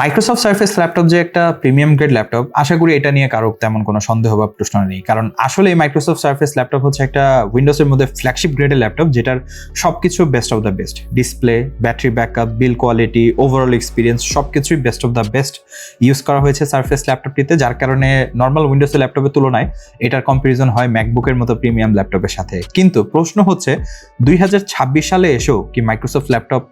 Microsoft Surface laptop যে একটা premium grade laptop, আশা করি এটা নিয়ে কারো তেমন কোনো সন্দেহ বা প্রশ্ন নেই। কারণ আসলে এই মাইক্রোসফট সার্ফেস ল্যাপটপ হচ্ছে একটা উইন্ডোজের মধ্যে ফ্ল্যাগশিপ গ্রেডের ল্যাপটপ, যেটার সবকিছু best of the best. Display, battery backup, build quality, overall experience সবকিছুই best of the best use করা হয়েছে সার্ফেস ল্যাপটপটিতে, যার কারণে নর্মাল উইন্ডোজের ল্যাপটপের তুলনায় এটার কম্পারিজন হয় ম্যাকবুকের মতো প্রিমিয়াম ল্যাপটপের সাথে। কিন্তু প্রশ্ন হচ্ছে 2026 সালে এসেও কি মাইক্রোসফট ল্যাপটপ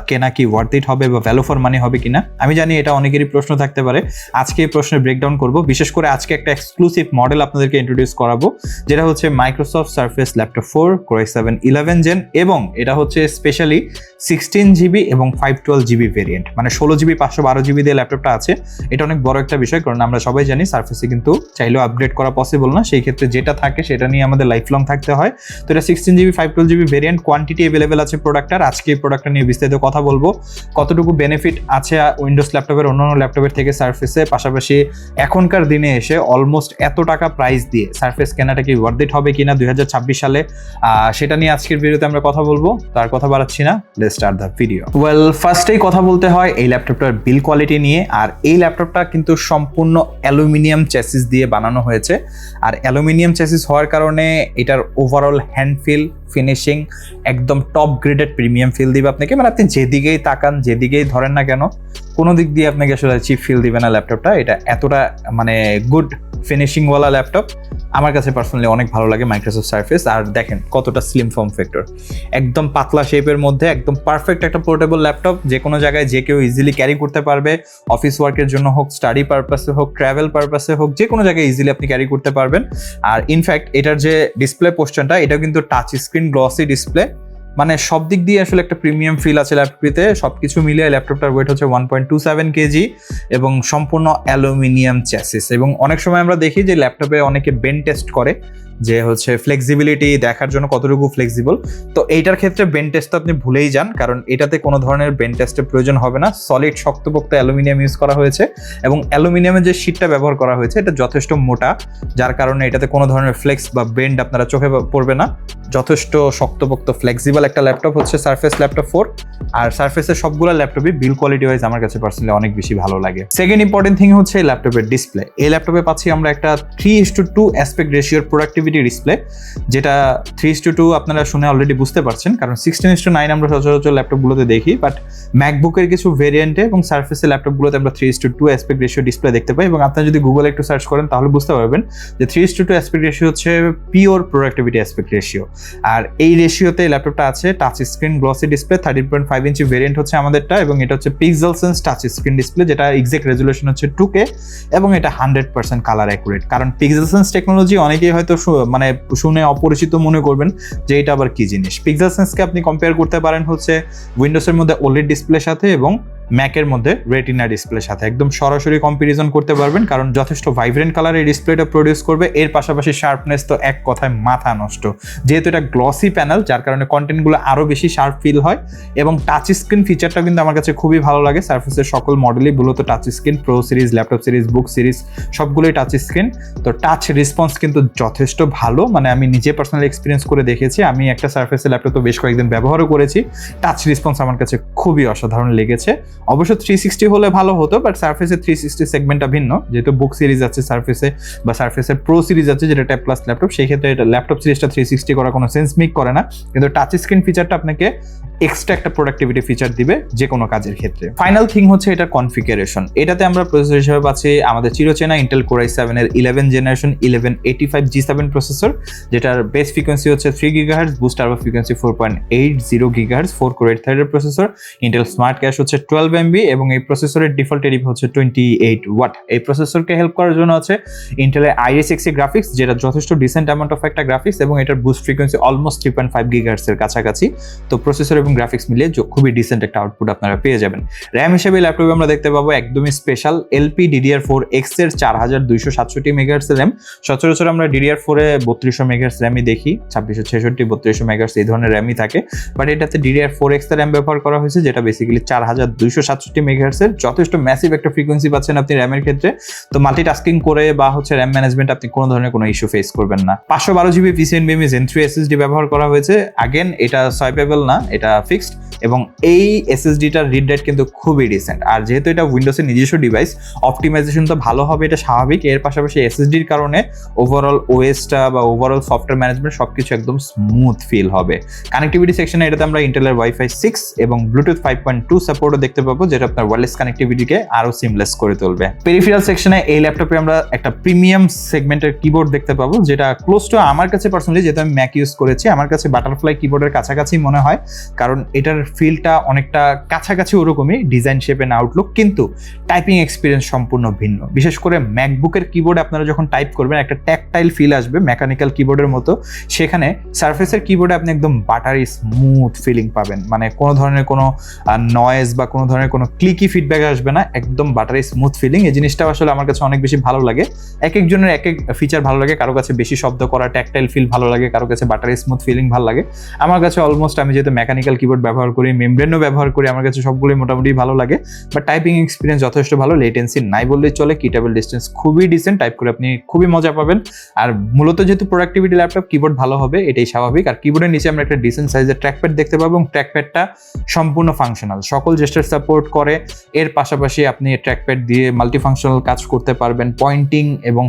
কেনা কি ওয়ার্থ ইট হবে বা ভ্যালু ফর মানি হবে কিনা? আমি জানি এটা অনেকেরই প্রশ্ন থাকতে পারে। আজকে এই প্রশ্নের ব্রেকডাউন করব, বিশেষ করে আজকে একটা এক্সক্লুসিভ মডেল আপনাদেরকে ইন্ট্রোডিউস করাবো, যেটা হচ্ছে Microsoft Surface laptop 4 Core i7 11 gen, এবং এটা হচ্ছে স্পেশালি 16GB এবং 512GB ভেরিয়েন্ট, মানে 16GB 512GB দিয়ে ল্যাপটপটা আছে। এটা অনেক বড় একটা বিষয়, কারণ আমরা সবাই জানি সার্ফেসে কিন্তু চাইলেও আপগ্রেড করা পসিবল না, সেই ক্ষেত্রে যেটা থাকে সেটা নিয়ে আমাদের লাইফ লং থাকতে হয়। তো এটা 16GB 512GB variant, quantity available আছে প্রোডাক্টটার। আজকে এই প্রোডাক্টটা নিয়ে বিস্তারিত কথা বলবো, কতটুকু বেনিফিট আছে উইন্ডোজ ল্যাপটপের অন্যান্য ল্যাপটপের থেকে সার্ফেসে, পাশাপাশি এখনকার দিনে এসে অলমোস্ট এত টাকা প্রাইস দিয়ে সার্ফেস কেনাটা কি ওয়ার্থ ইট হবে কিনা 2026 সালে, সেটা নিয়ে আজকের ভিডিওতে আমরা কথা বলবো। তার কথা বাড়াচ্ছি না, let's start the video. Well, ফার্স্টেই কথা বলতে হয় এই ল্যাপটপটার বিল কোয়ালিটি নিয়ে। আর এই ল্যাপটপটা কিন্তু সম্পূর্ণ অ্যালুমিনিয়াম চ্যাসিস দিয়ে বানানো হয়েছে, আর অ্যালুমিনিয়াম চ্যাসিস হওয়ার কারণে এটার ওভারঅল হ্যান্ড ফিল, ফিনিশিং একদম টপ গ্রেডেড প্রিমিয়াম ফিল দিবে আপনাকে। মানে আপনি যেদিকেই তাকান, যেদিকেই ধরেন না কেন, কোনো দিক দিয়ে আপনাকে আসলে চিপ ফিল দিবে না ল্যাপটপটা। এটা এতটা মানে গুড ফিনিশিংওয়ালা ল্যাপটপ, আমার কাছে পার্সোনালি অনেক ভালো লাগে মাইক্রোসফট সার্ফেস। আর দেখেন কতটা স্লিম ফর্ম ফ্যাক্টর, একদম পাতলা শেপের মধ্যে একদম পারফেক্ট একটা পোর্টেবল ল্যাপটপ। যে কোনো জায়গায় যে কেউ ইজিলি ক্যারি করতে পারবে, অফিস ওয়ার্কের জন্য হোক, স্টাডি পারপাসে হোক, ট্রাভেল পারপাসে হোক, যে কোনো জায়গায় ইজিলি আপনি ক্যারি করতে পারবেন। আর ইনফ্যাক্ট এটার যে ডিসপ্লে পোর্শনটা, এটা কিন্তু টাচ স্ক্রিন গ্লসি ডিসপ্লে, মানে সব দিক দিয়ে আসলে একটা প্রিমিয়াম ফিল আছে ল্যাপটপটিতে। সবকিছু মিলিয়ে ল্যাপটপটার ওয়েট হচ্ছে 1.27 কেজি এবং সম্পূর্ণ অ্যালুমিনিয়াম চ্যাসিস। এবং অনেক সময় আমরা দেখি যে ল্যাপটপে অনেকে বেন টেস্ট করে, যে হচ্ছে ফ্লেক্সিবিলিটি দেখার জন্য কতটুকু ফ্লেক্সিবল। তো এইটার ক্ষেত্রে বেন টেস্ট তো আপনি ভুলেই যান, কারণ এটাতে কোনো ধরনের বেন টেস্টের প্রয়োজন হবে না। সলিড শক্তপোক্ত অ্যালুমিনিয়াম ইউজ করা হয়েছে, এবং অ্যালুমিনিয়ামের যে শিটটা ব্যবহার করা হয়েছে এটা যথেষ্ট মোটা, যার কারণে এটাতে কোনো ধরনের ফ্লেক্স বা বেন্ড আপনারা চোখে পড়বে না। যথেষ্ট শক্তপোক্ত ফ্লেক্সিবল একটা ল্যাপটপ হচ্ছে সার্ফেস ল্যাপটপ 4। আর সার্ফেসের সবগুলো ল্যাপটপই বিল কোয়ালিটি ওয়াইজ আমার কাছে পার্সোনালি অনেক বেশি ভালো লাগে। সেকেন্ড ইম্পর্টেন্ট থিং হচ্ছে এই ল্যাপটপের ডিসপ্লে। এই ল্যাপটপে পাচ্ছি আমরা একটা 3:2 অ্যাসপেক্ট রেশিওর প্রোডাক্টিভিটি ডিসপ্লে, যেটা 3:2 আপনারা শুনে অলরেডি বুঝতে পারছেন, কারণ 16:9 আমরা সচরাচর ল্যাপটপগুলোতে দেখি, বাট ম্যাকবুকের কিছু ভেরিয়েন্টে এবং সার্ফেসের ল্যাপটপগুলোতে আমরা 3:2 অ্যাসপেক্ট রেশিও ডিসপ্লে দেখতে পাই। এবং আপনি যদি গুগলে একটু সার্চ করেন তাহলে বুঝতে পারবেন যে 3:2 অ্যাসপেক্ট রেশিও হচ্ছে পিওর প্রোডাক্টিভিটি অ্যাসপেক্ট রেশিও। আর এই রেশিওতে ল্যাপটপটা আছে টাচ স্ক্রিন গ্লসি ডিসপ্লে, 13.5 ইঞ্চি ভেরিয়েন্ট হচ্ছে আমাদেরটা, এবং এটা হচ্ছে pixel sense touch screen display, যেটা এক্সাক্ট রেজুলেশন হচ্ছে 2K, এবং এটা 100% কালার অ্যাকুরেট। কারণ পিক্সেল সেন্স টেকনোলজি অনেকেই হয়তো মানে শুনে অপরিচিত মনে করবেন যে এটা আবার কি জিনিস। পিক্সেল সেন্সকে আপনি কম্পেয়ার করতে পারেন হচ্ছে উইন্ডোজের মধ্যে ওলেড ডিসপ্লের সাথে এবং ম্যাকের মধ্যে রেটিনা ডিসপ্লের সাথে, একদম সরাসরি কম্পারিজন করতে পারবেন, কারণ যথেষ্ট ভাইব্রেন্ট কালার এই ডিসপ্লেটা প্রডিউস করবে। এর পাশাপাশি শার্পনেস তো এক কথায় মাথা নষ্ট, যেহেতু এটা গ্লসি প্যানেল, যার কারণে কন্টেন্টগুলো আরও বেশি শার্প ফিল হয়। এবং টাচ স্ক্রিন ফিচারটা কিন্তু আমার কাছে খুবই ভালো লাগে। সার্ফেসের সকল মডেলই মূলত touch screen, pro series, laptop series, বুক সিরিজ সবগুলোই টাচ স্ক্রিন। তো টাচ রেসপন্স কিন্তু যথেষ্ট ভালো, মানে আমি নিজে পার্সোনালি এক্সপিরিয়েন্স করে দেখেছি। আমি একটা সার্ফেসের ল্যাপটপ তো বেশ কয়েকদিন ব্যবহারও করেছি, টাচ রেসপন্স আমার কাছে খুবই অসাধারণ লেগেছে। অবশ্য 360 হলে ভালো হতো, বাট সার্ফেসের 360 সেগমেন্টটা ভিন্ন, যেহেতু বুক সিরিজ আছে সার্ফেসে, বা সার্ফেসের প্রো সিরিজ আছে যেটা ট্যাব প্লাস ল্যাপটপ, সেই ক্ষেত্রে এটা ল্যাপটপ সিরিজটা 360 করা কোনো সেন্স মেক করে না। কিন্তু টাচ স্ক্রিন ফিচারটা আপনাকে এক্সট্রা একটা প্রোডাক্টিভিটি ফিচার দিবে যে কোনো কাজের ক্ষেত্রে। ফাইনাল থিং হচ্ছে এটা কনফিগারেশন। এটাতে আমরা প্রসেসর হিসেবে পাচ্ছি আমাদের চিরচেনা ইন্টেল Core i7 এর 11 জেনারেশন 1185 G7 প্রসেসর, যেটার বেস ফ্রিকোয়েন্সি হচ্ছে 3 GHz, boost turbo frequency 4.80 GHz, 4 Core 8 থ্রেডের প্রসেসর। ইন্টেল স্মার্ট ক্যাশ হচ্ছে 12 MB, এবং এই প্রসেসরের ডিফল্ট এডিপি হচ্ছে 28 ওয়াট। এই প্রসেসরকে হেল্প করার জন্য আছে ইন্টেলের Iris Xe গ্রাফিক্স, যেটা যথেষ্ট ডিসেন্ট অ্যামাউন্ট অফ একটা গ্রাফিক্স, এবং এটার বুস্ট ফ্রিকোয়েন্সি অলমোস্ট 3.5 GHz এর কাছাকাছি। তো প্রসেসর এবং গ্রাফিক্স মিলিয়ে খুবই ডিসেন্ট একটা আউটপুট আপনারা পেয়ে যাবেন। র্যাম হিসেবে ল্যাপটপে আমরা দেখতে পাবো একদমই স্পেশাল LPDDR4X এর 4267 MHz র্যাম। সচরাচর আমরা DDR4 এ 3200 MHz র্যামই দেখি, 2666, 3200 MHz এই ধরনের র্যামই থাকে, বাট এটাতে DDR4X এর র্যাম ব্যবহার করা হয়েছে, যেটা বেসিক্যালি 4267 MHz এর। যথেষ্ট ম্যাসিভ একটা ফ্রিকোয়েন্সি পাচ্ছেন আপনি র্যামের ক্ষেত্রে। তো মাল্টিটাস্কিং করে বা হচ্ছে র্যাম ম্যানেজমেন্ট আপনি কোনো ধরনের কোনো ইস্যু ফেস করবেন না। 512GB PCNVMe Gen 3 SSD ব্যবহার করা হয়েছে। আগেন এটা সোয়াইপেবল না, এটা ফিক্সড। এবং এই এসএসডিটার রিড রেট কিন্তু খুবই ডিসেন্ট। আর যেহেতু এটা উইন্ডোজের নিজস্ব ডিভাইস, অপটিমাইজেশন তো ভালো হবে, এটা স্বাভাবিক। এর পাশাপাশি এসএসডির কারণে ওভারঅল ওএসটা বা ওভারঅল সফটওয়্যার ম্যানেজমেন্ট সবকিছু একদম স্মুথ ফিল হবে। কানেক্টিভিটি সেকশনে এটাতে আমরা ইন্টেলের ওয়াইফাই 6 এবং ব্লুটুথ 5.2 সাপোর্টও দেখতে পাবো, যেটা আপনার ওয়্যারলেস কানেক্টিভিটিকে আরো সিমলেস করে তুলবে। পেরিফেরাল সেকশনে এই ল্যাপটপে আমরা একটা প্রিমিয়াম সেগমেন্টের কিবোর্ড দেখতে পাবো, যেটা ক্লোজ টু আমার কাছে পার্সোনালি, যেহেতু আমি ম্যাক ইউজ করেছি, আমার কাছে বাটারফ্লাই কিবোর্ডের কাছাকাছি মনে হয়, কারণ এটার ফিলটা অনেকটা কাছাকাছি ওরকমই ডিজাইন শেপ এন্ড আউটলুক, কিন্তু টাইপিং এক্সপিরিয়েন্স সম্পূর্ণ ভিন্ন। বিশেষ করে ম্যাকবুকের কিবোর্ডে আপনারা যখন টাইপ করবেন একটা ট্যাকটাইল ফিল আসবে মেকানিক্যাল কিবোর্ডের মতো, সেখানে সারফেসের কিবোর্ডে আপনি একদম বাটারি স্মুথ ফিলিং পাবেন, মানে কোনো ধরনের কোনো নয়েজ বা কোনো ধরনের কোনো ক্লিকি ফিডব্যাক আসবে না, একদম বাটারি স্মুথ ফিলিং। এই জিনিসটা আসলে আমার কাছে অনেক বেশি ভালো লাগে। এক একজনের এক এক ফিচার ভালো লাগে, কারো কাছে বেশি শব্দ করা ট্যাকটাইল ফিল ভালো লাগে, কারো কাছে বাটারি স্মুথ ফিলিং ভালো লাগে। আমার কাছে অলমোস্ট, আমি যেহেতু মেকানিক্যাল কিবোর্ড ব্যবহার করি, মেমব্রেনও ব্যবহার করি, আমার কাছে সবগুলোই মোটামুটি ভালো লাগে। বাট টাইপিং এক্সপিরিয়েন্স যথেষ্ট ভালো, লেটেন্সি নাই বললেই চলে, কিটেবল ডিস্টেন্স খুবই ডিসেন্ট, টাইপ করে আপনি খুবই মজা পাবেন। আর মূলত যেহেতু প্রোডাক্টিভিটি ল্যাপটপ, কিবোর্ড ভালো হবে এটাই স্বাভাবিক। আর কিবোর্ডের নিচে আমরা একটা ডিসেন্ট সাইজের ট্র্যাকপ্যাড দেখতে পাবো, এবং ট্র্যাকপ্যাডটা সম্পূর্ণ ফাংশনাল, সকল জেস্টার সাপোর্ট করে। এর পাশাপাশি আপনি ট্র্যাকপ্যাড দিয়ে মাল্টিফাংশনাল কাজ করতে পারবেন, পয়েন্টিং এবং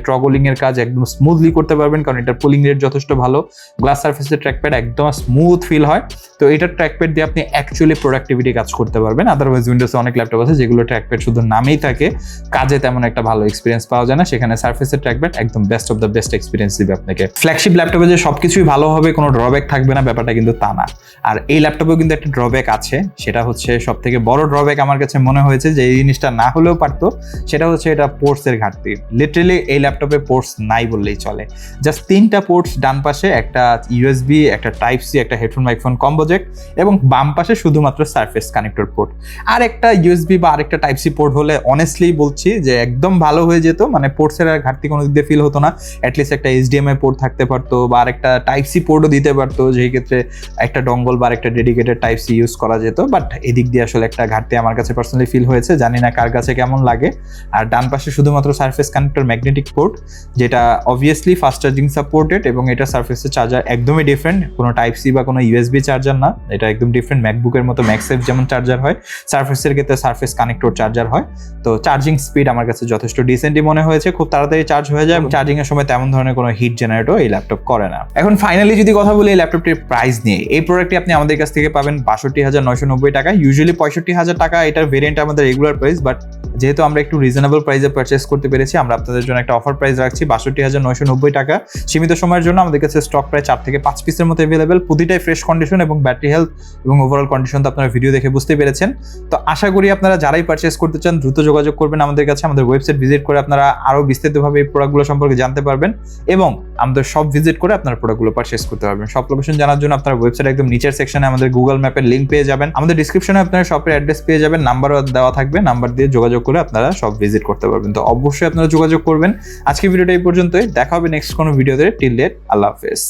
ট্রগলিং এর কাজ একদম স্মুথলি করতে পারবেন, কারণ এটার পুলিং রেট যথেষ্ট ভালো। গ্লাস সারফেসের ট্র্যাকপ্যাড একদম স্মুথ ফিল হয়, তো এটার ট্র্যাকপ্যাড দিয়ে আপনি অ্যাকচুয়ালি প্রোডাক্টিভিটি কাজ করতে পারবেন। আদারওয়াইজ উইন্ডোজে অনেক ল্যাপটপ আছে যেগুলো ট্র্যাকপ্যাড শুধু নামেই থাকে, কাজে তেমন একটা ভালো এক্সপিরিয়েন্স পাওয়া যায় না, সেখানে সারফেসের ট্র্যাকপ্যাড একদম best of the best experience দিবে আপনাকে। ফ্ল্যাগশিপ ল্যাপটপে যে সবকিছুই ভালো হবে, কোনো ড্রব্যাক থাকবে না, ব্যাপারটা কিন্তু তা না। আর এই ল্যাপটপেও কিন্তু একটা ড্রব্যাক আছে, সেটা হচ্ছে সব থেকে বড় ড্রব্যাক আমার কাছে মনে হয়েছে, যে এই জিনিসটা না হলেও পারতো, সেটা হচ্ছে এটা পোর্টসের ঘাটতি। লিটারেলি এই ল্যাপটপে পোর্টস নাই বললেই চলে। জাস্ট 3টা পোর্টস, ডান পাশে একটা ইউএসবি, একটা টাইপ সি, একটা হেডফোন মাইক্রোফোন কম্বো জ্যাক, এবং বাম পাশে শুধুমাত্র সারফেস কানেক্টর পোর্ট। আর একটা ইউএসবি বা আরেকটা টাইপ সি পোর্ট হলে অনেস্টলি বলছি যে একদম ভালো হয়ে যেত, মানে পোর্টসের আর ঘাটতি কোনো দিক দিয়ে ফিল হতো না। অ্যাটলিস্ট একটা এইচডিএমআই পোর্ট থাকতে পারতো, বা আরেকটা টাইপ সি পোর্টও দিতে পারতো, যেই ক্ষেত্রে একটা ডঙ্গল বা একটা ডেডিকেটেড টাইপ সি ইউজ করা যেত। বাট এদিক দিয়ে আসলে একটা ঘাটতি আমার কাছে পার্সোনালি ফিল হয়েছে, জানি না কার কাছে কেমন লাগে। আর ডান পাশে শুধুমাত্র সারফেস কানেক্টর ম্যাগনেটিক পোর্ট, যেটা অবভিয়াসলি ফাস্ট চার্জিং সাপোর্টেড, এবং এটা সারফেসের চার্জার একদমই ডিফারেন্ট, কোনো টাইপ সি বা কোনো ইউএসবি চার্জার না, এটা একদম ডিফারেন্ট। ম্যাকবুকের মতো ম্যাকসেফ যেমন চার্জার হয়, সারফেসের ক্ষেত্রে সারফেস কানেক্টর চার্জার হয়। তো চার্জিং স্পিড আমার কাছে যথেষ্ট ডিসেন্টই মনে হয়েছে, খুব তাড়াতাড়ি চার্জ হয়ে যায়, এবং চার্জিং এর সময় তেমন ধরনের কোনো হিট জেনারেটও এই ল্যাপটপ করে না। এখন ফাইনালি যদি কথা বলি এই ল্যাপটপটির প্রাইস নিয়ে, এই প্রোডাক্টটি আপনি আমাদের কাছ থেকে পাবেন 62,990 টাকা। ইউজুয়ালি 65,000 টাকা এটার ভেরিয়েন্ট আমাদের রেগুলার প্রাইস, বাট যেহেতু আমরা একটু রিজনেবল প্রাইসে পারচেস করতে পেরেছি, আমরা আপনাদের জন্য একটা অফার প্রাইস রাখছি 62,990 টাকা। সীমিত সময়ের জন্য আমাদের কাছে স্টক প্রায় 4 থেকে 5 পিসের মতো অ্যাভেলেবেল, প্রতিটাই ফ্রেশ কন্ডিশন, এবং ব্যাটারি হেলথ এবং ওভারঅল কন্ডিশন তো আপনারা ভিডিও দেখে বুঝতে পেরেছেন। তো আশা করি আপনারা যারাই পারচেস করতে চান দ্রুত যোগাযোগ করবেন আমাদের কাছে। আমাদের ওয়েবসাইট ভিজিট করে আপনারা আরও বিস্তারিতভাবে এই প্রোডাক্টগুলো সম্পর্কে জানতে পারবেন, এবং আমাদের শপ ভিজিট করে আপনারা প্রোডাক্টগুলো পারচেস করতে পারবেন। সব লোকেশন জানার জন্য আপনার ওয়েবসাইট একদম নিচের সেকশনে আমাদের গুগল ম্যাপের লিঙ্ক পেয়ে যাবেন, আমাদের ডিসক্রিপশনে আপনারা শপের অ্যাড্রেস পেয়ে যাবেন, নাম্বারও দেওয়া থাকবে, নাম্বার দিয়ে যোগাযোগ করে আপনারা সব ভিজিট করতে পারবেন। তো অবশ্যই আপনারা যোগাযোগ করবেন। আজকে ভিডিওটা এই পর্যন্তই, দেখা হবে নেক্সট কোনো ভিডিওতে। টিল দেন আল্লাহ হাফেজ।